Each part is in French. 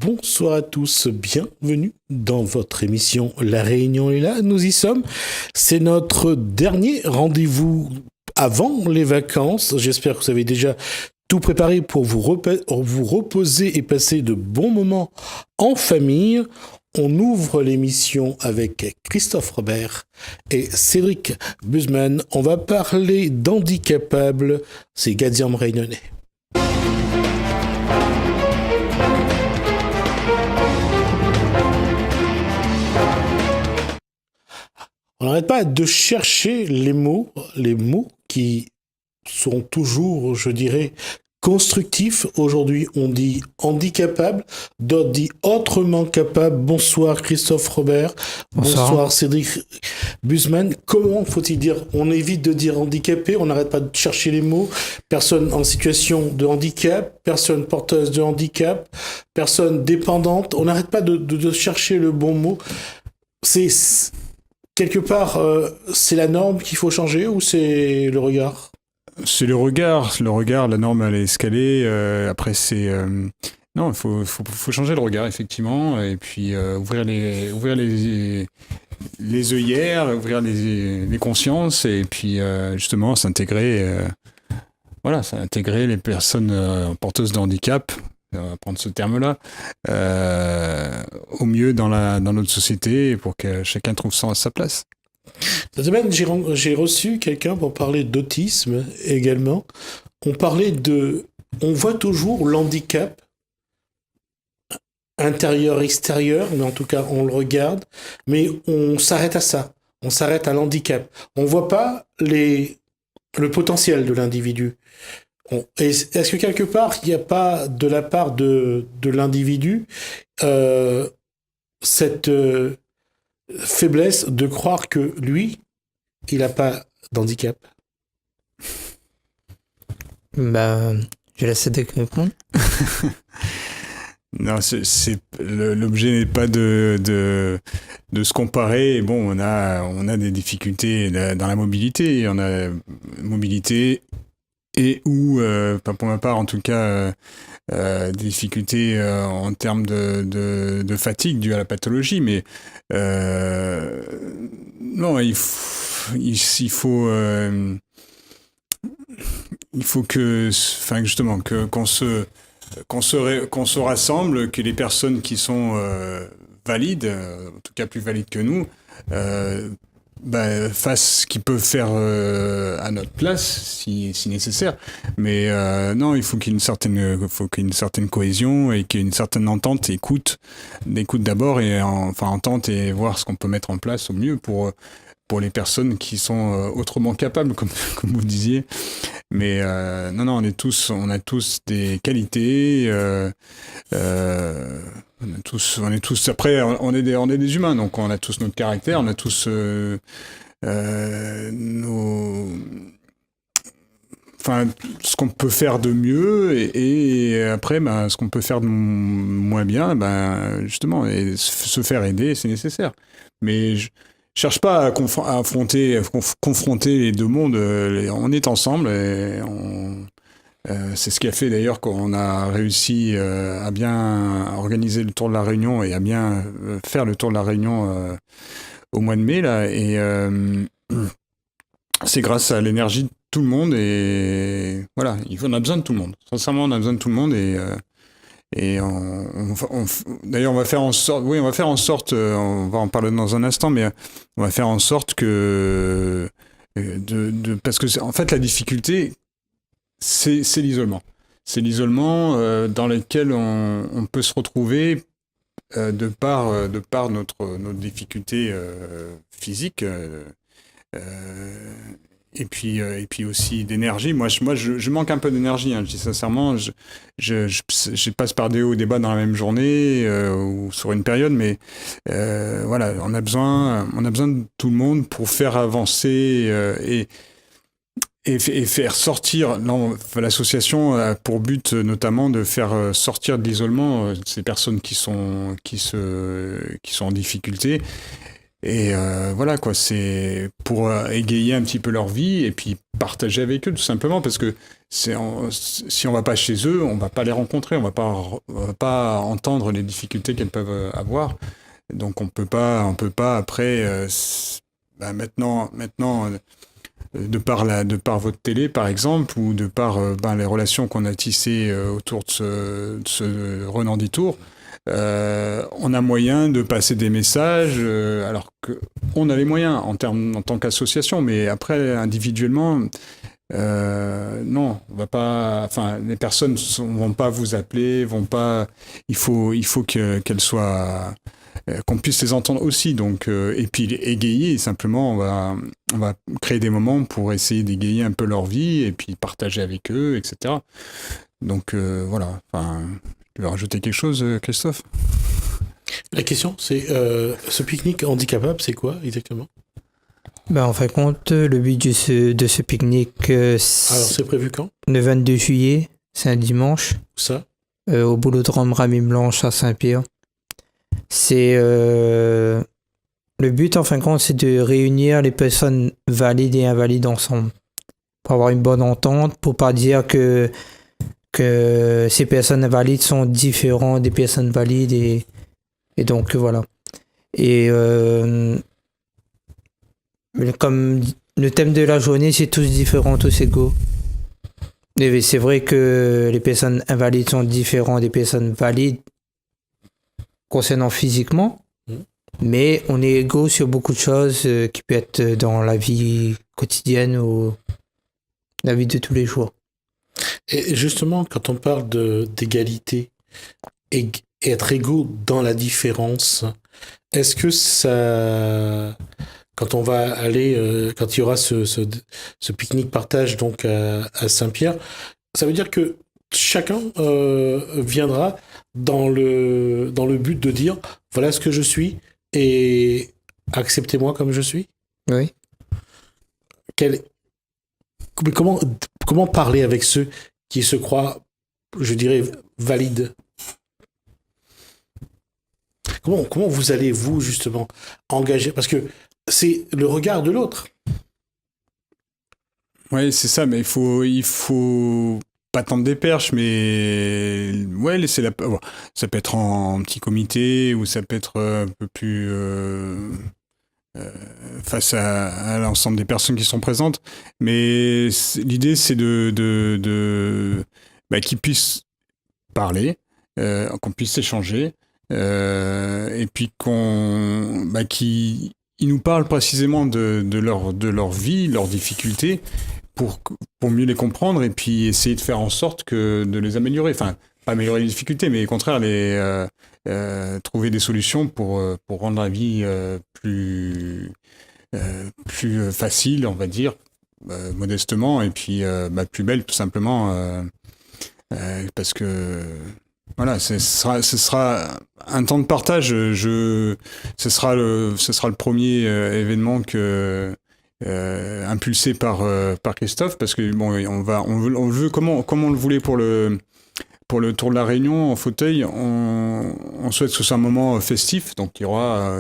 bonsoir à tous, bienvenue dans votre émission La Réunion est là, nous y sommes. C'est notre dernier rendez-vous avant les vacances. J'espère que vous avez déjà tout préparé pour vous reposer et passer de bons moments en famille. On ouvre l'émission avec Christophe Robert et Cédric Buzman. On va parler d'handicapables, c'est Gadiam réunionnais. On n'arrête pas de chercher les mots qui sont toujours, je dirais, constructifs. Aujourd'hui, on dit handicapable, d'autres disent autrement capable. Bonsoir Christophe Robert, bonsoir Cédric Buzman. Comment faut-il dire? On évite de dire handicapé, on n'arrête pas de chercher les mots. Personne en situation de handicap, personne porteuse de handicap, personne dépendante. On n'arrête pas de chercher le bon mot. Quelque part, c'est la norme qu'il faut changer ou c'est le regard? C'est le regard, la norme elle est escalée. Après c'est non, il faut changer le regard effectivement, et puis ouvrir les œillères, ouvrir les consciences, et puis justement s'intégrer les personnes porteuses de handicap. On va prendre ce terme-là, au mieux dans notre société pour que chacun trouve sa place. Cette semaine, j'ai reçu quelqu'un pour parler d'autisme également. On voit toujours l'handicap intérieur-extérieur, mais en tout cas, on le regarde, mais on s'arrête à ça. On s'arrête à l'handicap. On voit pas le potentiel de l'individu. Est-ce que quelque part, il n'y a pas de la part de l'individu cette faiblesse de croire que lui, il n'a pas d'handicap? Je vais laisser répondre. Non, l'objet n'est pas de se comparer. Bon, on a des difficultés dans la mobilité. On a mobilité et pour ma part en tout cas, des difficultés en termes de fatigue due à la pathologie, mais non, il faut que, enfin justement, qu'on se rassemble, que les personnes qui sont valides, en tout cas plus valides que nous, fassent ce qu'ils peuvent faire à notre place, si nécessaire. Mais non, il faut qu'il y ait une certaine cohésion et qu'il y ait une certaine entente, écoute d'abord, et entente, et voir ce qu'on peut mettre en place au mieux pour les personnes qui sont autrement capables, comme vous disiez. Mais non, on a tous des qualités. On est tous. Après, on est des humains, donc on a tous notre caractère, on a tous ce qu'on peut faire de mieux, et après, ce qu'on peut faire de moins bien, justement, et se faire aider, c'est nécessaire. Mais cherche pas à confronter les deux mondes. On est ensemble, et c'est ce qui a fait d'ailleurs qu'on a réussi à bien organiser le Tour de la Réunion et à bien faire le Tour de la Réunion au mois de mai là. Et c'est grâce à l'énergie de tout le monde, et voilà, on a besoin de tout le monde. Sincèrement, on a besoin de tout le monde, et d'ailleurs, on va faire en sorte, on va en parler dans un instant, mais on va faire en sorte que parce que en fait la difficulté, c'est l'isolement. C'est l'isolement dans lequel on peut se retrouver de par notre difficulté physique. Et puis aussi d'énergie. Moi, je manque un peu d'énergie, hein, je dis sincèrement. Je passe par des hauts et des bas dans la même journée ou sur une période, mais voilà, on a besoin de tout le monde pour faire avancer et faire sortir. L'association a pour but notamment de faire sortir de l'isolement ces personnes qui sont en difficulté. Et voilà quoi, c'est pour égayer un petit peu leur vie, et puis partager avec eux tout simplement parce que si on va pas chez eux, on va pas les rencontrer, on va pas entendre les difficultés qu'elles peuvent avoir. Donc on peut pas après maintenant de par votre télé par exemple ou de par les relations qu'on a tissées autour de ce Renandi Tour, on a moyen de passer des messages alors que on a les moyens en tant qu'association, mais après individuellement non, on va pas. Enfin, les personnes vont pas vous appeler, vont pas. Il faut qu'elles soient, qu'on puisse les entendre aussi. Donc, et puis égayer. Simplement, on va créer des moments pour essayer d'égayer un peu leur vie et puis partager avec eux, etc. Donc voilà. Enfin, tu veux rajouter quelque chose, Christophe? La question, c'est ce pique-nique handicapable, c'est quoi exactement? En fin de compte, le but de ce pique-nique, Alors, c'est prévu quand? le 22 juillet, c'est un dimanche, Ça? au boulodrome Rami Blanche à Saint-Pierre. C'est le but, en fin de compte, c'est de réunir les personnes valides et invalides ensemble pour avoir une bonne entente, pour pas dire que ces personnes invalides sont différentes des personnes valides et donc voilà. Et comme le thème de la journée, c'est tous différents, tous égaux. Et c'est vrai que les personnes invalides sont différentes des personnes valides concernant physiquement, mais on est égaux sur beaucoup de choses qui peuvent être dans la vie quotidienne ou la vie de tous les jours. Et justement, quand on parle d'égalité et être égaux dans la différence, est-ce que ça... Quand on va aller, quand il y aura ce pique-nique partage donc à Saint-Pierre, ça veut dire que chacun viendra dans le but de dire voilà ce que je suis et acceptez-moi comme je suis. Oui. Mais comment parler avec ceux qui se croient, je dirais, valides? Comment vous allez, vous, justement, engager? Parce que c'est le regard de l'autre. Oui, c'est ça, mais il faut pas tendre des perches, mais ouais, laisser la. Bon, ça peut être en petit comité ou ça peut être un peu plus face à l'ensemble des personnes qui sont présentes. Mais l'idée, c'est qu'ils puissent parler, qu'on puisse échanger, et puis qu'ils nous parlent précisément de leur vie, leurs difficultés, pour mieux les comprendre et puis essayer de faire en sorte de les améliorer. Enfin, pas améliorer les difficultés, mais au contraire, trouver des solutions pour rendre la vie plus facile, on va dire, modestement, et puis plus belle, tout simplement, parce que voilà, ce sera un temps de partage. Ce sera le premier événement impulsé par Christophe, parce que bon, on veut comment on le voulait pour le Tour de la Réunion en fauteuil, on souhaite que ce soit un moment festif, donc il y aura,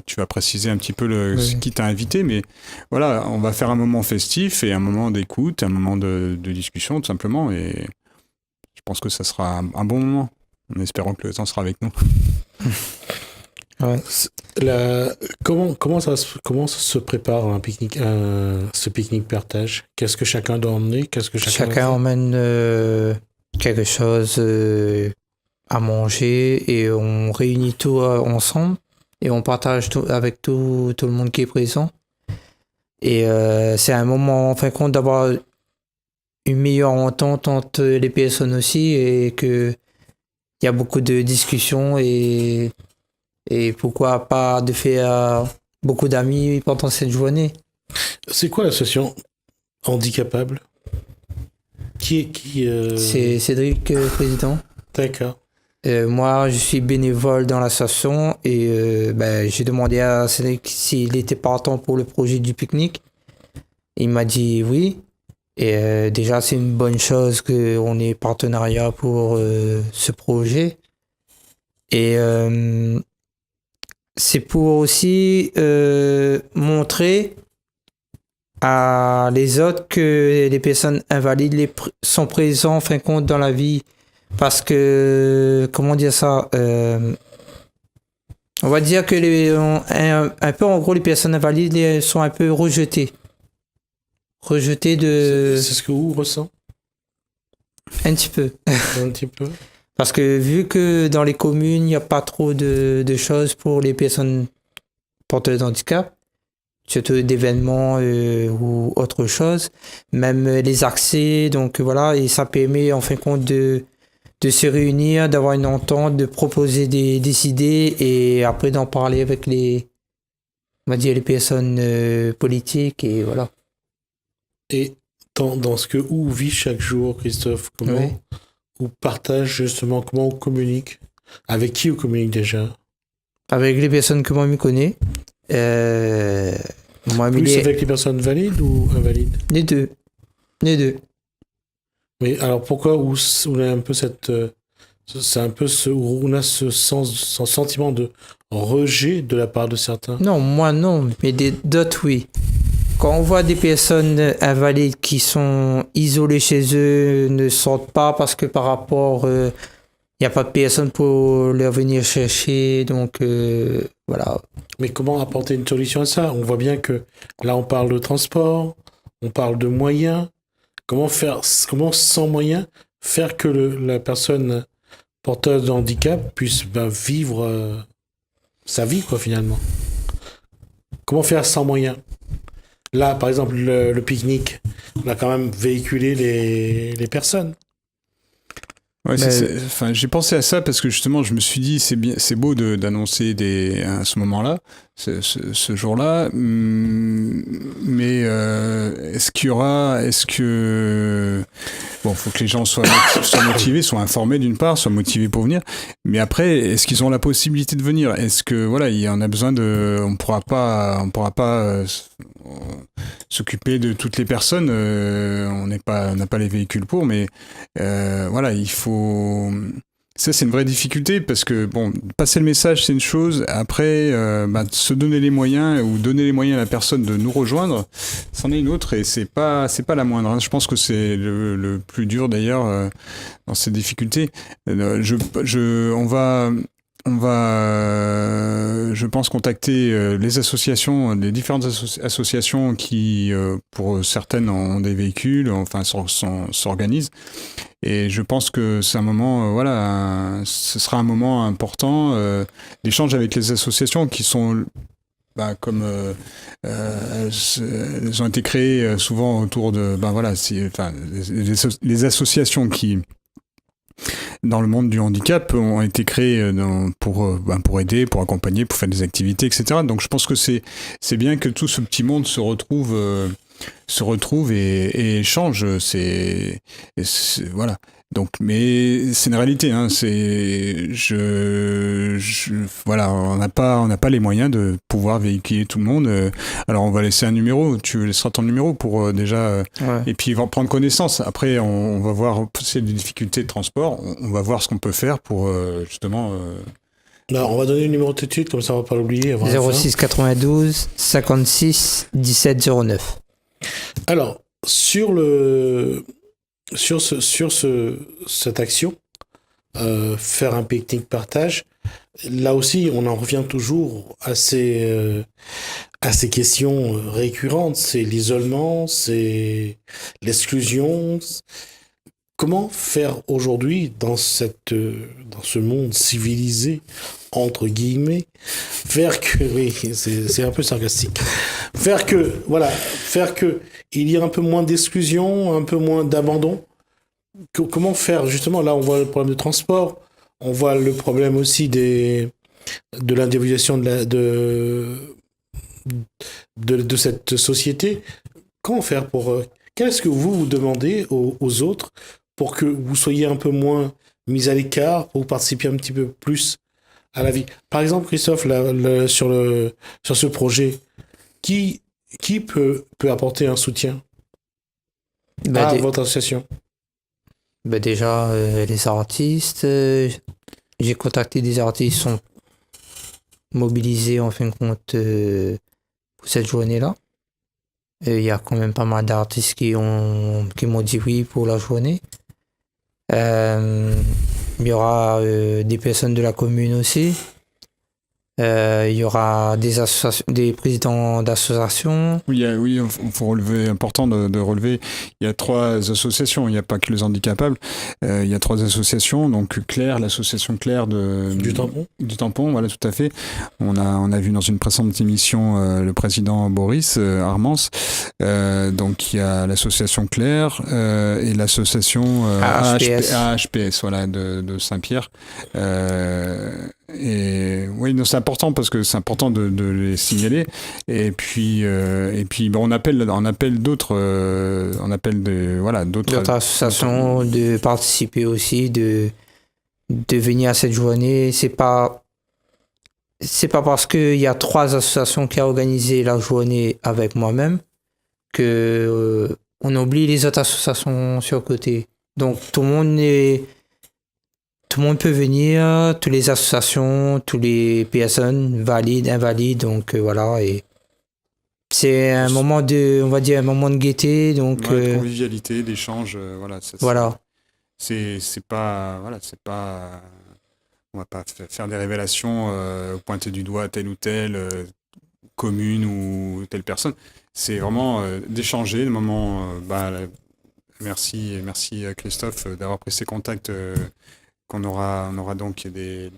tu vas préciser un petit peu Oui. qui t'a invité, mais voilà, on va faire un moment festif et un moment d'écoute, un moment de discussion tout simplement, et je pense que ça sera un bon moment, en espérant que le temps sera avec nous. Ouais. Comment ça se prépare un pique-nique, ce pique-nique partage? Qu'est-ce que chacun doit emmener? Qu'est-ce que Chacun emmène quelque chose à manger et on réunit tout ensemble et on partage tout avec tout le monde qui est présent. Et c'est un moment, en fin de compte, d'avoir une meilleure entente entre les personnes aussi et qu'il y a beaucoup de discussions et pourquoi pas de faire beaucoup d'amis pendant cette journée. C'est quoi l'association Handicapable? C'est Cédric, président. D'accord. Moi, je suis bénévole dans l'association et j'ai demandé à Cédric s'il était partant pour le projet du pique-nique. Il m'a dit oui. Et déjà, c'est une bonne chose qu'on ait partenariat pour ce projet. Et c'est pour aussi montrer à les autres que les personnes invalides sont présents en fin de compte dans la vie. Parce que, comment dire ça, on va dire que un peu en gros les personnes invalides sont un peu rejetées. Rejetées de... C'est ce que vous ressent Un petit peu. un petit peu. Parce que vu que dans les communes, il n'y a pas trop de choses pour les personnes porteuses de handicap, surtout d'événements ou autre chose, même les accès, donc voilà, et ça permet en fin de compte de se réunir, d'avoir une entente, de proposer des idées et après d'en parler avec on va dire les personnes politiques et voilà. Et dans ce que où vit chaque jour, Christophe, comment Oui. on partage justement, comment on communique? Avec qui on communique déjà? Avec les personnes que moi je connais, moi, Plus avec les personnes valides ou invalides? les deux. Les deux. Mais alors pourquoi où on a un peu c'est un peu où on a ce sentiment de rejet de la part de certains? Non, moi non, mais d'autres oui. Quand on voit des personnes invalides qui sont isolées chez eux, ne sortent pas parce que par rapport, il n'y a pas de personne pour leur venir chercher, donc voilà. Mais comment apporter une solution à ça? On voit bien que là on parle de transport, on parle de moyens. Comment sans moyens faire que la personne porteuse de handicap puisse vivre sa vie quoi finalement? Comment faire sans moyens? Là, par exemple, le pique-nique, on a quand même véhiculé les personnes. Ouais, Mais- enfin, j'ai pensé à ça parce que justement, je me suis dit, c'est beau d'annoncer à ce moment-là, ce jour-là, mais bon, faut que les gens soient motivés, soient informés d'une part, soient motivés pour venir, mais après, est-ce qu'ils ont la possibilité de venir? Est-ce que voilà, il y en a besoin on pourra pas s'occuper de toutes les personnes, on n'a pas les véhicules pour, mais voilà, il faut. Ça, c'est une vraie difficulté parce que, bon, passer le message, c'est une chose. Après, se donner les moyens ou donner les moyens à la personne de nous rejoindre, c'en est une autre et c'est pas la moindre. Hein. Je pense que c'est le plus dur d'ailleurs dans ces difficultés. On va, je pense, contacter les associations, les différentes associations qui, pour certaines, ont des véhicules, enfin, s'organisent. Et je pense que c'est un moment, ce sera un moment important d'échange avec les associations qui sont, comme elles ont été créées souvent autour de, les associations qui dans le monde du handicap ont été créées pour aider, pour accompagner, pour faire des activités, etc. Donc je pense que c'est bien que tout ce petit monde se retrouve et échange. Voilà. Donc, mais c'est une réalité. Hein, voilà, on n'a pas les moyens de pouvoir véhiculer tout le monde. Alors, on va laisser un numéro. Tu laisseras ton numéro pour déjà. Ouais. Et puis, prendre connaissance. Après, on va voir si il y a des difficultés de transport. On va voir ce qu'on peut faire pour justement. Là, on va donner le numéro tout de suite, comme ça on va pas l'oublier. Avant la fin. 06 92 56 17 09. Alors, sur cette action, faire un pique-nique partage, là aussi, on en revient toujours à ces questions récurrentes. C'est l'isolement, c'est l'exclusion. Comment faire aujourd'hui dans ce monde civilisé, entre guillemets, faire que, oui, c'est un peu sarcastique, faire que il y ait un peu moins d'exclusion, un peu moins d'abandon. Comment faire, justement, là on voit le problème de transport, on voit le problème aussi de l'individualisation de cette société. Comment faire qu'est-ce que vous demandez aux autres pour que vous soyez un peu moins mis à l'écart, pour que vous participiez un petit peu plus à la vie? Par exemple, Christophe, sur ce projet, qui peut apporter un soutien à votre association? Déjà, les artistes, j'ai contacté des artistes qui sont mobilisés en fin de compte pour cette journée-là. Il y a quand même pas mal d'artistes qui m'ont dit oui pour la journée. Il y aura des personnes de la commune aussi. Il y aura des présidents d'associations. Oui, il faut relever, important de relever, il y a 3 associations, il n'y a pas que les handicapables, il y a 3 associations, donc Claire, l'association Claire Du tampon. Du tampon, voilà, tout à fait. On a vu dans une précédente émission le président Boris Armance, donc il y a l'association Claire et l'association AHPS, voilà, de Saint-Pierre. Et oui, c'est important parce que c'est important de les signaler. Et puis on appelle d'autres associations de participer aussi, de venir à cette journée. C'est pas parce qu'il y a 3 associations qui ont organisé la journée avec moi-même que on oublie les autres associations sur le côté. Donc tout le monde peut venir, toutes les associations, toutes les personnes, valides, invalides, donc voilà. Et c'est un moment un moment de gaieté, donc. De convivialité, d'échange, voilà. Voilà. C'est pas, on va pas faire des révélations, pointer du doigt telle ou telle commune ou telle personne. C'est vraiment d'échanger, le moment. Merci Christophe d'avoir pris ces contacts. On aura donc des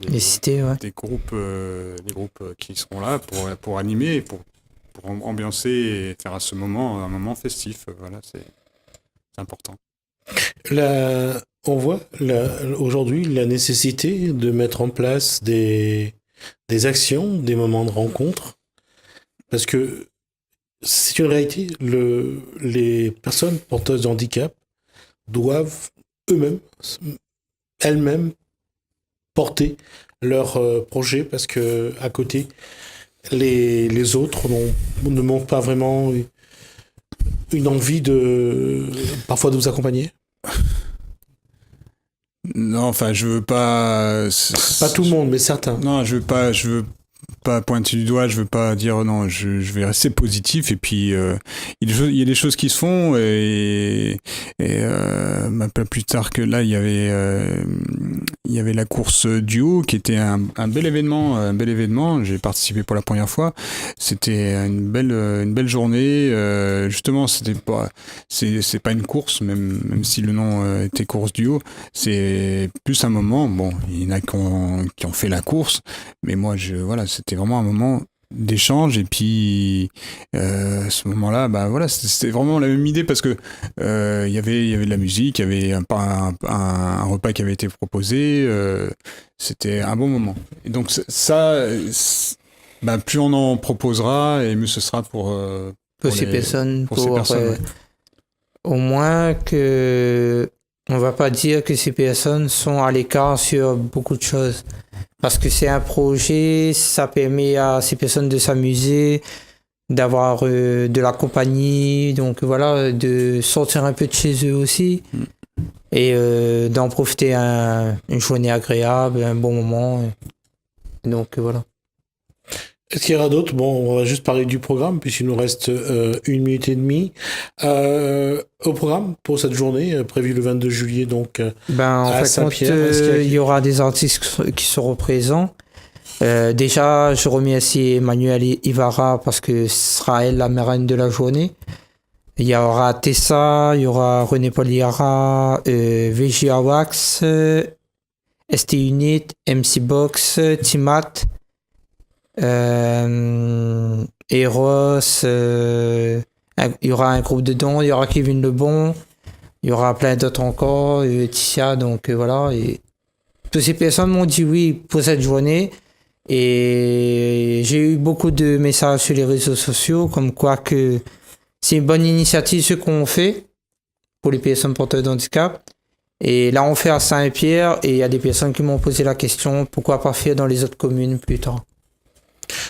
groupes qui seront là pour animer, pour ambiancer et faire à ce moment un moment festif. Voilà, c'est important. On voit aujourd'hui la nécessité de mettre en place des actions, des moments de rencontre, parce que c'est une réalité. Les personnes porteuses de handicap doivent elles-mêmes porter leur projet, parce que à côté les autres ne montrent pas vraiment une envie parfois de vous accompagner. Non, enfin je veux pas tout le monde, mais certains. Non, je veux pas pointer du doigt, je veux pas dire non, je vais rester positif. Et puis il y a des choses qui se font et pas plus tard que là il y avait la course duo qui était un bel événement. J'ai participé pour la première fois. C'était une belle journée. Justement, c'est pas une course, même si le nom était course duo. C'est plus un moment. Bon, il y en a qui ont fait la course, mais moi c'était vraiment un moment d'échange. Et puis à ce moment-là, c'était vraiment la même idée, parce que il y avait de la musique, il y avait un repas qui avait été proposé, c'était un bon moment. Et donc ça, plus on en proposera et mieux ce sera pour ces personnes, ouais. Au moins que on va pas dire que ces personnes sont à l'écart sur beaucoup de choses. Parce que c'est un projet, ça permet à ces personnes de s'amuser, d'avoir de la compagnie, donc voilà, de sortir un peu de chez eux aussi, et d'en profiter une journée agréable, un bon moment. Donc voilà. Est-ce qu'il y aura d'autres ? Bon, on va juste parler du programme, puisqu'il nous reste 1 minute et demie. Au programme pour cette journée, prévu le 22 juillet, donc à Saint-Pierre. Il y aura des artistes qui seront présents. Déjà, je remercie Emmanuel Ivara parce que ce sera elle la marraine de la journée. Il y aura Tessa, il y aura René Poliara, VG Wax, ST Unit, MC Box, Timat, Eros, il y aura un groupe dedans, il y aura Kevin Lebon, il y aura plein d'autres encore, Ticia, donc voilà. Et toutes ces personnes m'ont dit oui pour cette journée. Et j'ai eu beaucoup de messages sur les réseaux sociaux comme quoi que c'est une bonne initiative ce qu'on fait pour les personnes porteuses de handicap. Et là on fait à Saint-Pierre et il y a des personnes qui m'ont posé la question pourquoi pas faire dans les autres communes plus tard.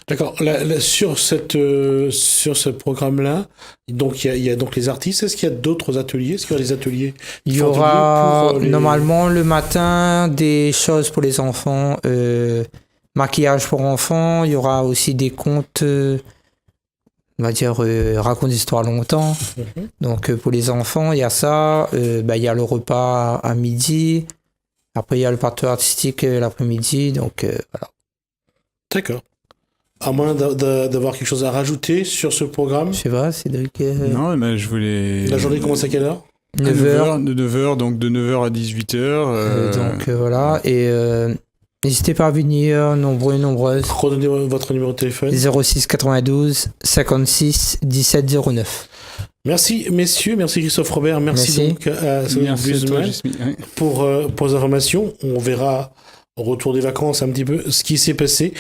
D'accord. Sur ce programme-là, donc il y a donc les artistes. Est-ce qu'il y a d'autres ateliers ? Est-ce qu'il y aura des ateliers ? Il y aura normalement le matin des choses pour les enfants, maquillage pour enfants. Il y aura aussi des contes. va dire, raconte des histoires longtemps. Mhm. Donc pour les enfants, il y a ça. Il y a le repas à midi. Après, il y a le parcours artistique l'après-midi. Donc voilà. D'accord. À moins d'avoir quelque chose à rajouter sur ce programme. Je sais pas, Cédric. Non, mais je voulais. La journée commence à quelle heure? 9h. De 9h, donc de 9h à 18h. Donc voilà. Et n'hésitez pas à venir, nombreux et nombreuses. Redonnez votre numéro de téléphone. 06 92 56 17 09. Merci messieurs, merci Christophe Robert, merci. Donc à Cédric Merci à toi, Busemann Jasmine. Ouais. pour les informations. On verra au retour des vacances un petit peu ce qui s'est passé.